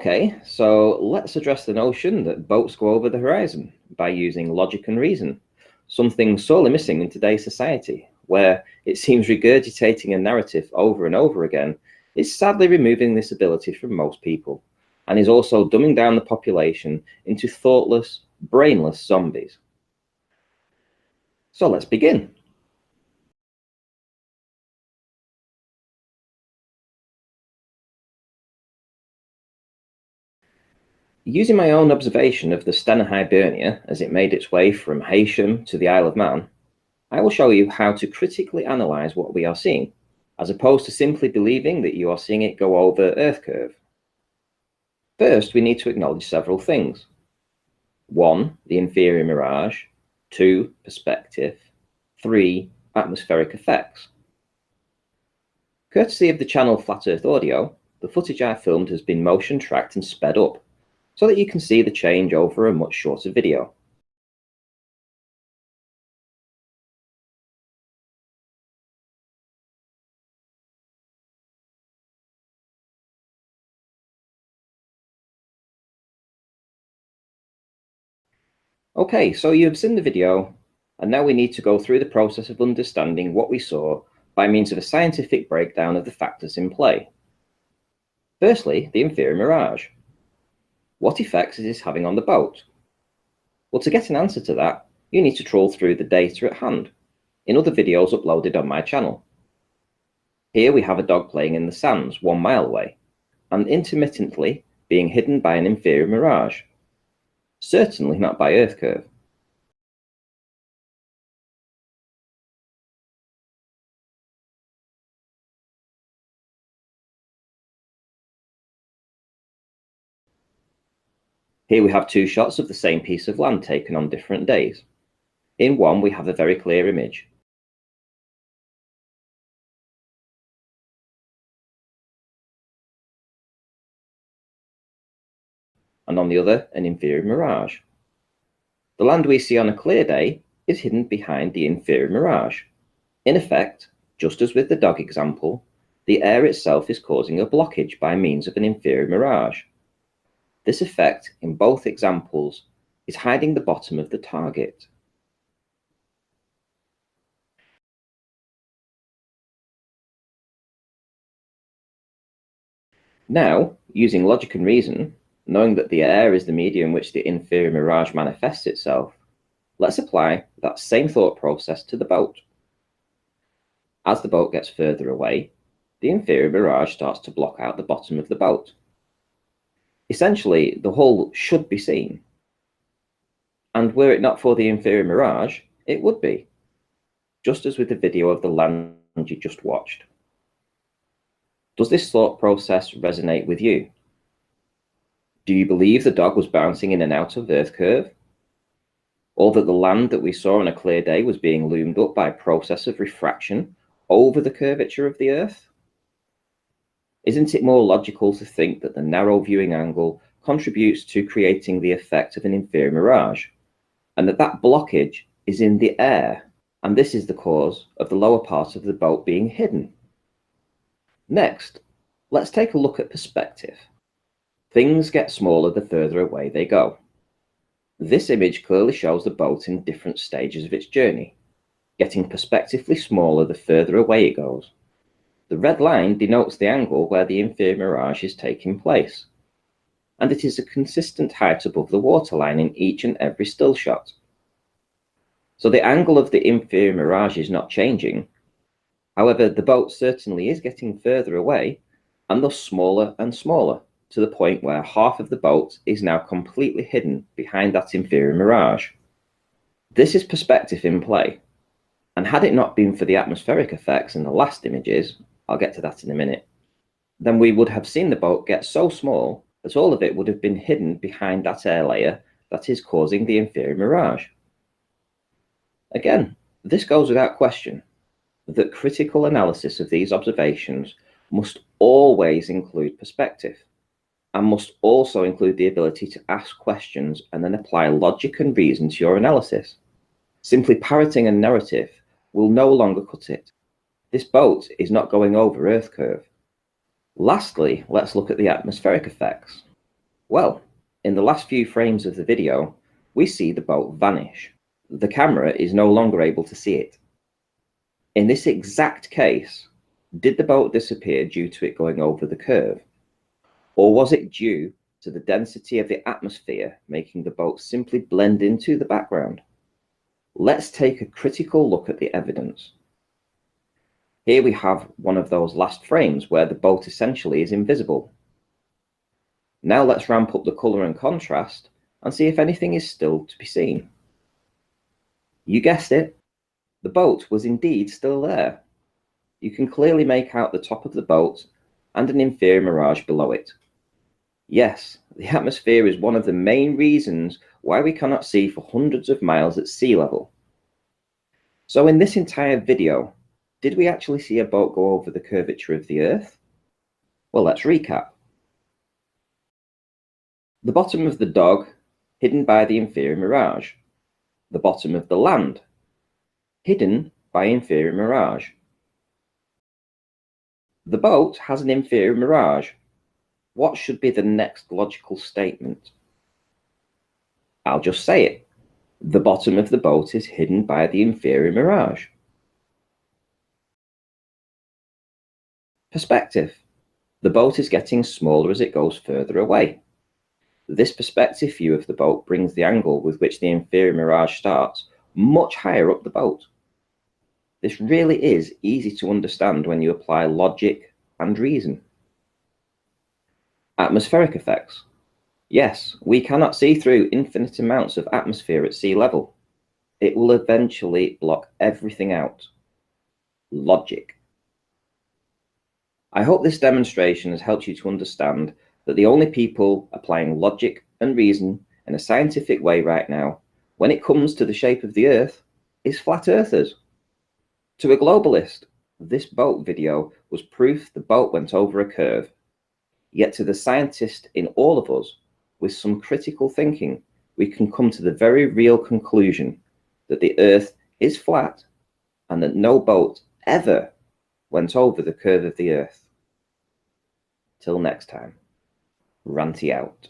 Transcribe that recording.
Okay, so let's address the notion that boats go over the horizon by using logic and reason, something sorely missing in today's society, where it seems regurgitating a narrative over and over again is sadly removing this ability from most people, and is also dumbing down the population into thoughtless, brainless zombies. So let's begin. Using my own observation of the Stena Hibernia as it made its way from Heysham to the Isle of Man, I will show you how to critically analyse what we are seeing, as opposed to simply believing that you are seeing it go over Earth curve. First, we need to acknowledge several things. 1. The inferior mirage. 2. Perspective. 3. Atmospheric effects. Courtesy of the channel Flat Earth Audio, the footage I filmed has been motion tracked and sped up, so that you can see the change over a much shorter video. Okay, so you've seen the video, and now we need to go through the process of understanding what we saw by means of a scientific breakdown of the factors in play. Firstly, the inferior mirage. What effects is this having on the boat? Well, to get an answer to that, you need to trawl through the data at hand, in other videos uploaded on my channel. Here we have a dog playing in the sands 1 mile away, and intermittently being hidden by an inferior mirage. Certainly not by Earth curve. Here we have 2 shots of the same piece of land taken on different days. In one we have a very clear image, and on the other an inferior mirage. The land we see on a clear day is hidden behind the inferior mirage. In effect, just as with the dog example, the air itself is causing a blockage by means of an inferior mirage. This effect in both examples is hiding the bottom of the target. Now, using logic and reason, knowing that the air is the medium in which the inferior mirage manifests itself, let's apply that same thought process to the boat. As the boat gets further away, the inferior mirage starts to block out the bottom of the boat. Essentially, the hull should be seen. And were it not for the inferior mirage, it would be, just as with the video of the land you just watched. Does this thought process resonate with you? Do you believe the dog was bouncing in and out of Earth curve? Or that the land that we saw on a clear day was being loomed up by a process of refraction over the curvature of the Earth? Isn't it more logical to think that the narrow viewing angle contributes to creating the effect of an inferior mirage, and that blockage is in the air, and this is the cause of the lower part of the boat being hidden? Next, let's take a look at perspective. Things get smaller the further away they go. This image clearly shows the boat in different stages of its journey, getting perspectively smaller the further away it goes. The red line denotes the angle where the inferior mirage is taking place, and it is a consistent height above the waterline in each and every still shot. So the angle of the inferior mirage is not changing. However, the boat certainly is getting further away, and thus smaller and smaller, to the point where half of the boat is now completely hidden behind that inferior mirage. This is perspective in play, and had it not been for the atmospheric effects in the last images, I'll get to that in a minute, then we would have seen the boat get so small that all of it would have been hidden behind that air layer that is causing the inferior mirage. Again, this goes without question, that critical analysis of these observations must always include perspective, and must also include the ability to ask questions and then apply logic and reason to your analysis. Simply parroting a narrative will no longer cut it. This boat is not going over Earth curve. Lastly, let's look at the atmospheric effects. Well, in the last few frames of the video, we see the boat vanish. The camera is no longer able to see it. In this exact case, did the boat disappear due to it going over the curve? Or was it due to the density of the atmosphere making the boat simply blend into the background? Let's take a critical look at the evidence. Here we have one of those last frames where the boat essentially is invisible. Now let's ramp up the colour and contrast and see if anything is still to be seen. You guessed it, the boat was indeed still there. You can clearly make out the top of the boat and an inferior mirage below it. Yes, the atmosphere is one of the main reasons why we cannot see for hundreds of miles at sea level. So in this entire video, did we actually see a boat go over the curvature of the Earth? Well, let's recap. The bottom of the dog, hidden by the inferior mirage. The bottom of the land, hidden by inferior mirage. The boat has an inferior mirage. What should be the next logical statement? I'll just say it. The bottom of the boat is hidden by the inferior mirage. Perspective. The boat is getting smaller as it goes further away. This perspective view of the boat brings the angle with which the inferior mirage starts much higher up the boat. This really is easy to understand when you apply logic and reason. Atmospheric effects. Yes, we cannot see through infinite amounts of atmosphere at sea level. It will eventually block everything out. Logic. I hope this demonstration has helped you to understand that the only people applying logic and reason in a scientific way right now, when it comes to the shape of the Earth, is flat earthers. To a globalist, this boat video was proof the boat went over a curve. Yet to the scientist in all of us, with some critical thinking, we can come to the very real conclusion that the Earth is flat and that no boat ever went over the curve of the Earth. Till next time, Ranty out.